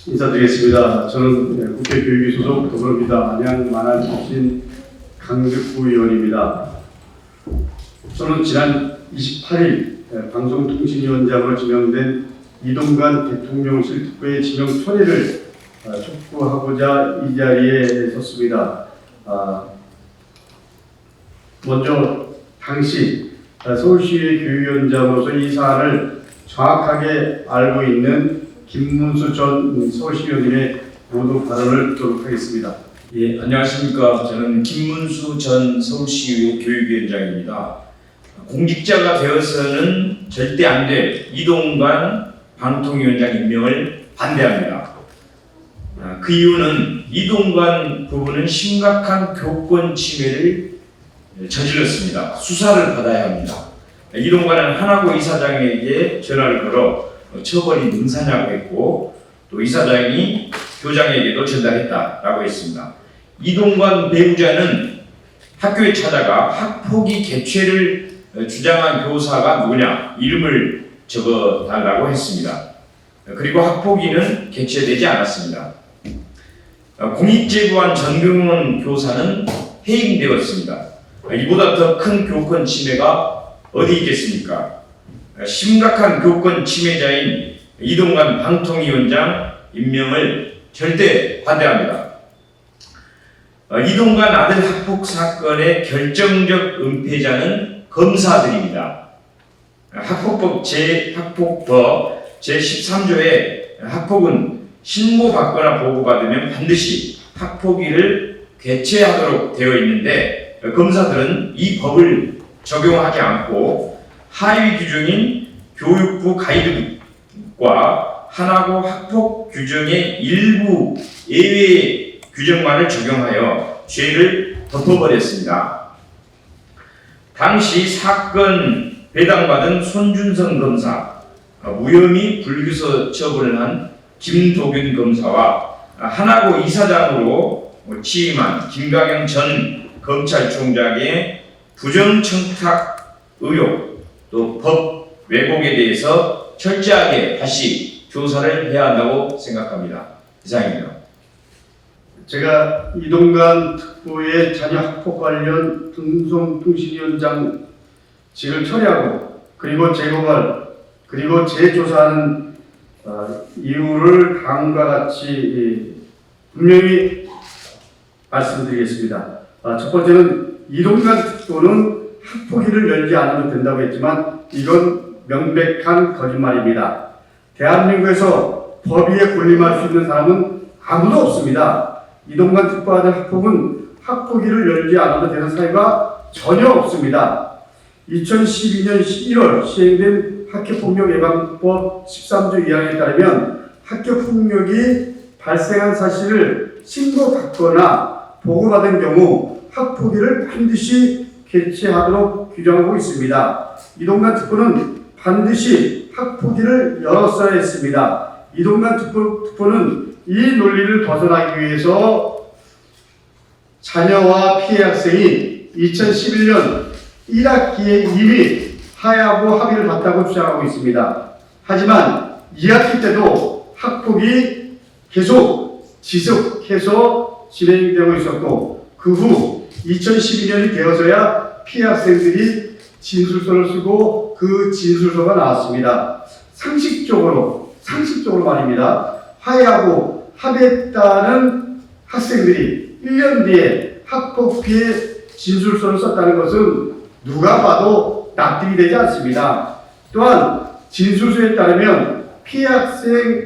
인사드리겠습니다. 저는 국회 교육위 소속 더불어민주당 안양 만안 출신 강득구 의원입니다. 저는 지난 28일 방송통신위원장으로 지명된 이동관 대통령실 특보의 지명 철회를 촉구하고자 이 자리에 섰습니다. 먼저 당시 서울시의 교육위원장으로서 이 사안을 정확하게 알고 있는 김문수 전 서울시의원님의 모두 발언을 듣도록 하겠습니다. 예, 안녕하십니까. 저는 김문수 전 서울시의회 교육위원장입니다. 공직자가 되어서는 절대 안 될 이동관 방통위원장 임명을 반대합니다. 그 이유는 이동관 부부는 심각한 교권 침해를 저질렀습니다. 수사를 받아야 합니다. 이동관은 하나고 이사장에게 전화를 걸어 처벌이 능사냐고 했고, 또 이사장이 교장에게도 전달했다라고 했습니다. 이동관 배우자는 학교에 찾아가 학폭위 개최를 주장한 교사가 누구냐 이름을 적어달라고 했습니다. 그리고 학폭위는 개최되지 않았습니다. 공익제보한 전경원 교사는 해임되었습니다. 이보다 더 큰 교권 침해가 어디 있겠습니까? 심각한 교권 침해자인 이동관 방통위원장 임명을 절대 반대합니다. 이동관 아들 학폭 사건의 결정적 은폐자는 검사들입니다. 학폭법 제13조에 학폭은 신고받거나 보고받으면 반드시 학폭위를 개최하도록 되어 있는데, 검사들은 이 법을 적용하지 않고 하위 규정인 교육부 가이드북과 하나고 학폭 규정의 일부 예외 규정만을 적용하여 죄를 덮어버렸습니다. 당시 사건 배당받은 손준성 검사, 무혐의 불기소 처분을 한 김도균 검사와 하나고 이사장으로 취임한 김강영 전 검찰총장의 부정청탁 의혹, 또 법 왜곡에 대해서 철저하게 다시 조사를 해야 한다고 생각합니다. 이상입니다. 제가 이동관 특보의 자녀 학폭 관련 방송통신위원장직을 철회하고 그리고 재고발 그리고 재조사하는 이유를 다음과 같이 분명히 말씀드리겠습니다. 첫 번째는 이동관 특보는 학폭위를 열지 않아도 된다고 했지만 이건 명백한 거짓말입니다. 대한민국에서 법위에 군림할 수 있는 사람은 아무도 없습니다. 이동관 특보 아들 학폭은 학폭위를 열지 않아도 되는 사유가 전혀 없습니다. 2012년 11월 시행된 학교폭력 예방법 13조 2항에 따르면 학교폭력이 발생한 사실을 신고받거나 보고받은 경우 학폭위를 반드시 개최하도록 규정하고 있습니다. 이동관 특보는 반드시 학폭위를 열었어야 했습니다. 이동관 특보는 이 논리를 벗어나기 위해서 자녀와 피해 학생이 2011년 1학기에 이미 하야고 합의를 봤다고 주장하고 있습니다. 하지만 2학기 때도 학폭이 계속 지속해서 진행되고 있었고, 그 후 2012년이 되어서야 피해 학생들이 진술서를 쓰고 그 진술서가 나왔습니다. 상식적으로 말입니다. 화해하고 합의했다는 학생들이 1년 뒤에 학폭 피해 진술서를 썼다는 것은 누가 봐도 납득이 되지 않습니다. 또한 진술서에 따르면 피해 학생이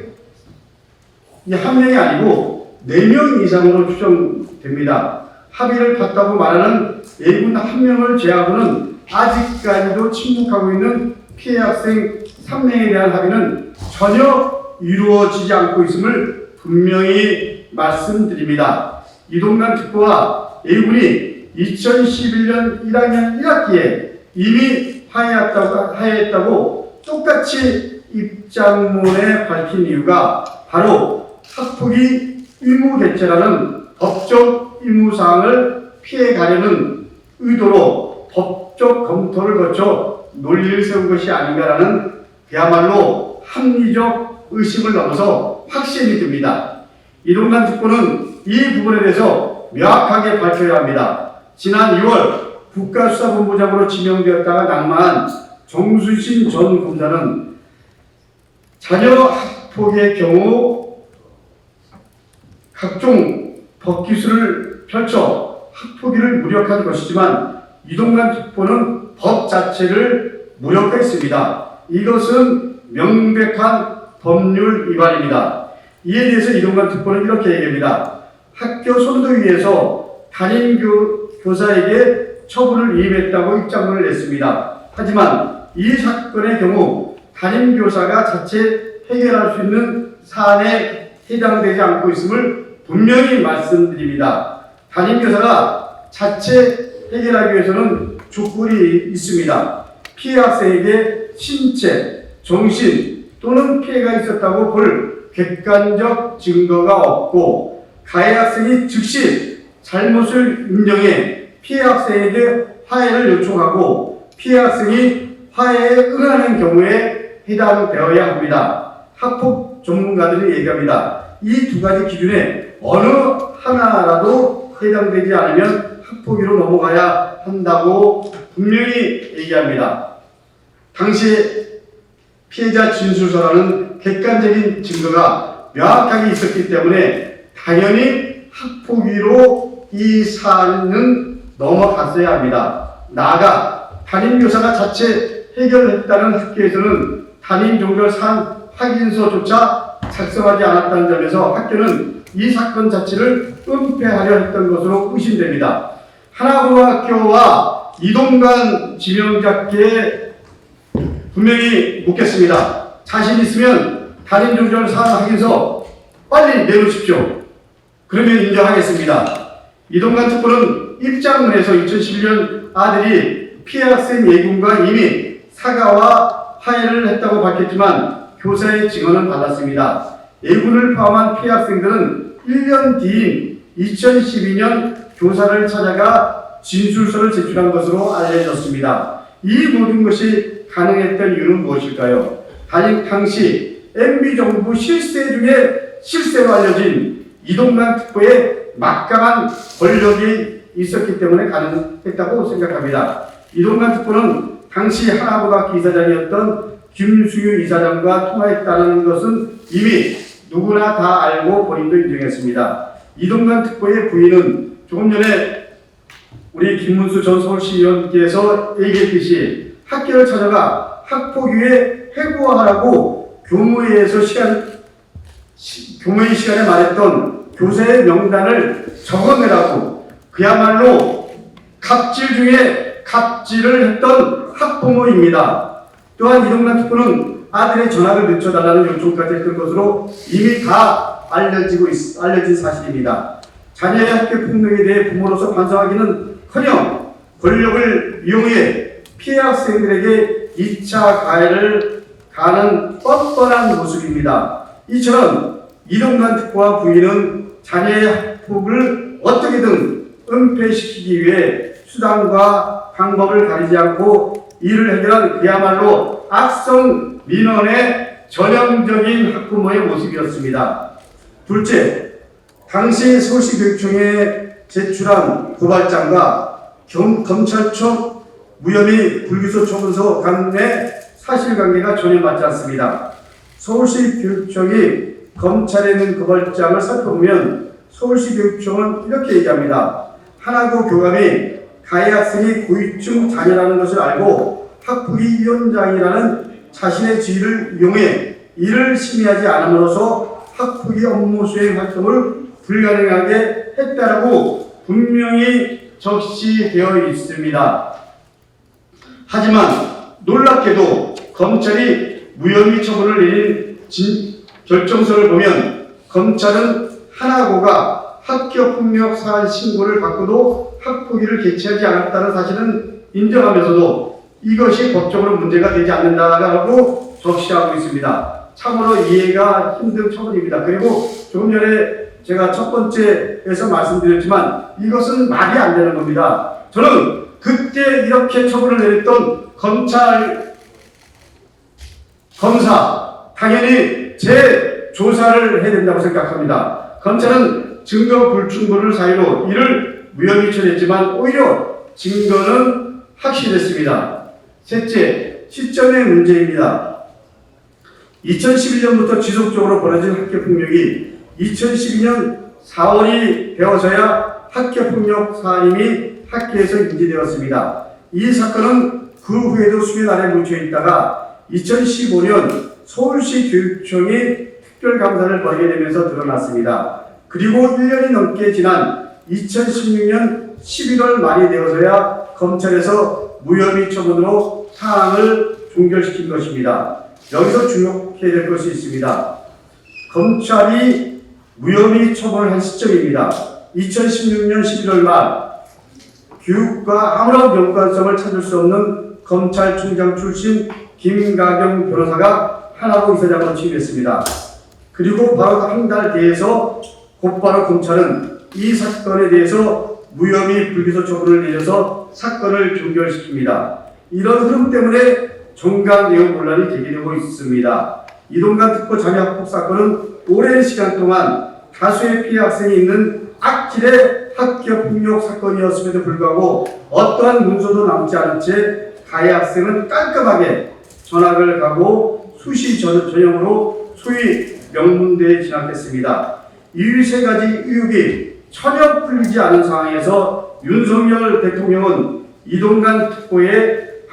한 명이 아니고 4명 이상으로 추정됩니다. 합의를 봤다고 말하는 A군 1명을 제외하고는 아직까지도 침묵하고 있는 피해 학생 3명에 대한 합의는 전혀 이루어지지 않고 있음을 분명히 말씀드립니다. 이동관 특보와 A군이 2011년 1학년 1학기에 이미 하야했다고 똑같이 입장문에 밝힌 이유가 바로 학폭위 의무 개최라는 법적 의무사항을 피해가려는 의도로 법적 검토를 거쳐 논리를 세운 것이 아닌가라는 그야말로 합리적 의심을 넘어서 확신이 듭니다. 이동관 특보는 이 부분에 대해서 명확하게 밝혀야 합니다. 지난 2월 국가수사본부장으로 지명되었다가 낙마한 정수신 전 검사는 자녀 학폭의 경우 각종 법기술을 펼쳐 학폭위를 무력화한 것이지만 이동관 특보는 법 자체를 무력화했습니다. 이것은 명백한 법률 위반입니다. 이에 대해서 이동관 특보는 이렇게 얘기합니다. 학교 선도위에서 담임 교사에게 처분을 위임했다고 입장문을 냈습니다. 하지만 이 사건의 경우 담임 교사가 자체 해결할 수 있는 사안에 해당되지 않고 있음을 분명히 말씀드립니다. 담임 교사가 자체 해결하기 위해서는 조건이 있습니다. 피해 학생에게 신체, 정신 또는 피해가 있었다고 볼 객관적 증거가 없고 가해 학생이 즉시 잘못을 인정해 피해 학생에게 화해를 요청하고 피해 학생이 화해에 응하는 경우에 해당되어야 합니다. 학폭 전문가들이 얘기합니다. 이 두 가지 기준에 어느 하나라도 해당되지 않으면 학폭위로 넘어가야 한다고 분명히 얘기합니다. 당시 피해자 진술서라는 객관적인 증거가 명확하게 있었기 때문에 당연히 학폭위로 이 사안은 넘어갔어야 합니다. 나아가 담임교사가 자체 해결했다는 학교에서는 담임종결 사안 확인서조차 작성하지 않았다는 점에서 학교는 이 사건 자체를 은폐하려 했던 것으로 의심됩니다. 하나고등학교와 이동관 지명자께 분명히 묻겠습니다. 자신 있으면 담임종결 사안 확인서 빨리 내놓으십시오. 그러면 인정하겠습니다. 이동관 특보는 입장문에서 2011년 아들이 피해 학생 예군과 이미 사과와 화해를 했다고 밝혔지만 교사의 증언은 달랐습니다. 예군을 포함한 피해 학생들은 1년 뒤인 2012년 교사를 찾아가 진술서를 제출한 것으로 알려졌습니다. 이 모든 것이 가능했던 이유는 무엇일까요? 당시 MB정부 실세 중에 실세로 알려진 이동관 특보의 막강한 권력이 있었기 때문에 가능했다고 생각합니다. 이동관 특보는 당시 하나고등학교 이사장이었던 김수유 이사장과 통화했다는 것은 이미 누구나 다 알고 본인도 인정했습니다. 이동관 특보의 부인은 조금 전에 우리 김문수 전 서울시의원께서 얘기했듯이 학교를 찾아가 학폭위에 회고하라고 교무회의 시간에 말했던 교사의 명단을 적어내라고 그야말로 갑질 중에 갑질을 했던 학부모입니다. 또한 이동관 특보는 아들의 전학을 늦춰달라는 요청까지 했던 것으로 이미 다 알려진 사실입니다. 자녀의 학교 폭력에 대해 부모로서 반성하기는커녕 권력을 이용해 피해 학생들에게 2차 가해를 가는 뻔뻔한 모습입니다. 이처럼 이동관 특보와 부인은 자녀의 학폭을 어떻게든 은폐시키기 위해 수단과 방법을 가리지 않고 이를 해결한 그야말로 악성 민원의 전형적인 학부모의 모습이었습니다. 둘째, 당시 서울시 교육청에 제출한 고발장과 검찰청 무혐의 불기소 처분서 간의 사실관계가 전혀 맞지 않습니다. 서울시 교육청이 검찰에 있는 고발장을 살펴보면 서울시 교육청은 이렇게 얘기합니다. 하나고 교감이 가해 학생이 고위층 자녀라는 것을 알고 학부위 위원장이라는 자신의 지위를 이용해 이를 심의하지 않음으로써 학부위 업무 수행 활동을 불가능하게 했다라고 분명히 적시되어 있습니다. 하지만 놀랍게도 검찰이 무혐의 처분을 내린 결정서를 보면 검찰은 하나고가 학교폭력 사안 신고를 받고도 학폭위를 개최하지 않았다는 사실은 인정하면서도 이것이 법적으로 문제가 되지 않는다라고 적시하고 있습니다. 참으로 이해가 힘든 처분입니다. 그리고 조금 전에 제가 첫 번째에서 말씀드렸지만 이것은 말이 안 되는 겁니다. 저는 그때 이렇게 처분을 내렸던 검사 당연히 재조사를 해야 된다고 생각합니다. 검찰은 증거 불충분을 사유로 이를 무혐의 처리했지만 오히려 증거는 확실했습니다. 셋째, 시점의 문제입니다. 2011년부터 지속적으로 벌어진 학교폭력이 2012년 4월이 되어서야 학교폭력 사안이 학교에서 인지되었습니다. 이 사건은 그 후에도 수면 아래 묻혀 있다가 2015년 서울시 교육청이 특별감사를 벌이게 되면서 드러났습니다. 그리고 1년이 넘게 지난 2016년 11월 말이 되어서야 검찰에서 무혐의 처분으로 사안을 종결시킨 것입니다. 여기서 주목해야 될 것이 있습니다. 검찰이 무혐의 처분을 한 시점입니다. 2016년 11월 말 교육과 아무런 연관성을 찾을 수 없는 검찰총장 출신 김가경 변호사가 하나로 이사장으로 취임했습니다. 그리고 바로 한 달 뒤에서 곧바로 검찰은 이 사건에 대해서 무혐의 불기소 처분을 내려서 사건을 종결시킵니다. 이런 흐름 때문에 정강 내용 논란이 제기되고 있습니다. 이동관 특보 자녀 학폭 사건은 오랜 시간 동안 다수의 피해 학생이 있는 악질의 학교 폭력 사건이었음에도 불구하고 어떠한 문서도 남지 않은 채 가해 학생은 깔끔하게 전학을 가고 수시 전형으로 소위 명문대에 진학했습니다. 이 세 가지 의혹이 전혀 풀리지 않은 상황에서 윤석열 대통령은 이동관 특보의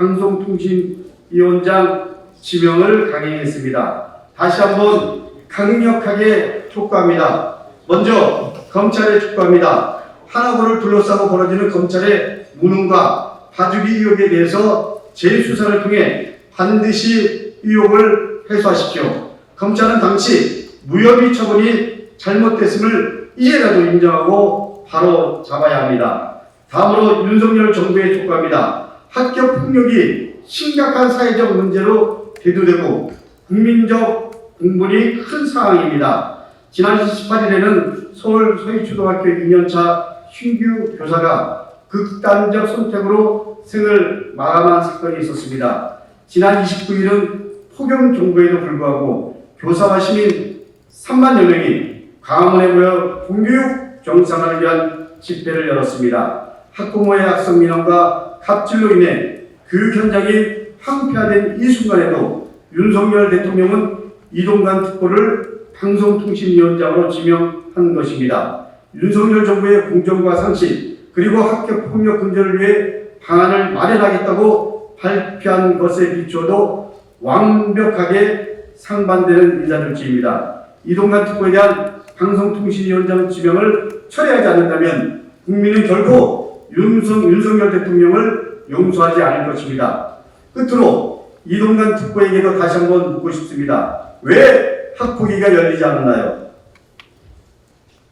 방송통신위원장 지명을 강행했습니다. 다시 한번 강력하게 촉구합니다. 먼저 검찰에 촉구합니다. 하나고를 둘러싸고 벌어지는 검찰의 무능과 봐주기 의혹에 대해서 재수사를 통해 반드시 의혹을 해소하십시오. 검찰은 당시 무혐의 처분이 잘못됐음을 이제라도 인정하고 바로 잡아야 합니다. 다음으로 윤석열 정부에 촉구합니다. 학교 폭력이 심각한 사회적 문제로 대두되고 국민적 공분이 큰 상황입니다. 지난 28일에는 서울 서희초등학교 2년차 신규 교사가 극단적 선택으로 생을 마감한 사건이 있었습니다. 지난 29일은 폭염 정부에도 불구하고 교사와 시민 3만여 명이 광화문에 모여 공교육 정상화를 위한 집회를 열었습니다. 학부모의 악성 민원과 갑질로 인해 교육 현장이 황폐화된 이 순간에도 윤석열 대통령은 이동관 특보를 방송통신위원장으로 지명한 것입니다. 윤석열 정부의 공정과 상식 그리고 학교 폭력 근절을 위해 방안을 마련하겠다고 발표한 것에 비추어도 완벽하게 상반되는 인사조치입니다. 이동관 특보에 대한 방송통신위원장 지명을 철회하지 않는다면 국민은 결코 윤석열 대통령을 용서하지 않을 것입니다. 끝으로 이동관 특보에게도 다시 한번 묻고 싶습니다. 왜 학폭위가 열리지 않았나요?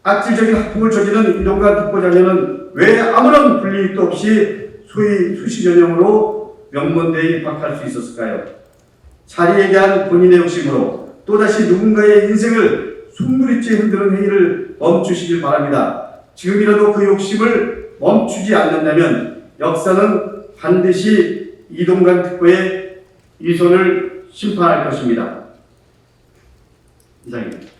악질적인 학폭을 저지른 이동관 특보 자녀는 왜 아무런 불이익도 없이 소위 수시 전형으로 명문대에 입학할 수 있었을까요? 자리에 대한 본인의 욕심으로 또다시 누군가의 인생을 숨부리째 흔드는 행위를 멈추시길 바랍니다. 지금이라도 그 욕심을 멈추지 않는다면 역사는 반드시 이동관 특보의 이 손을 심판할 것입니다. 이상입니다.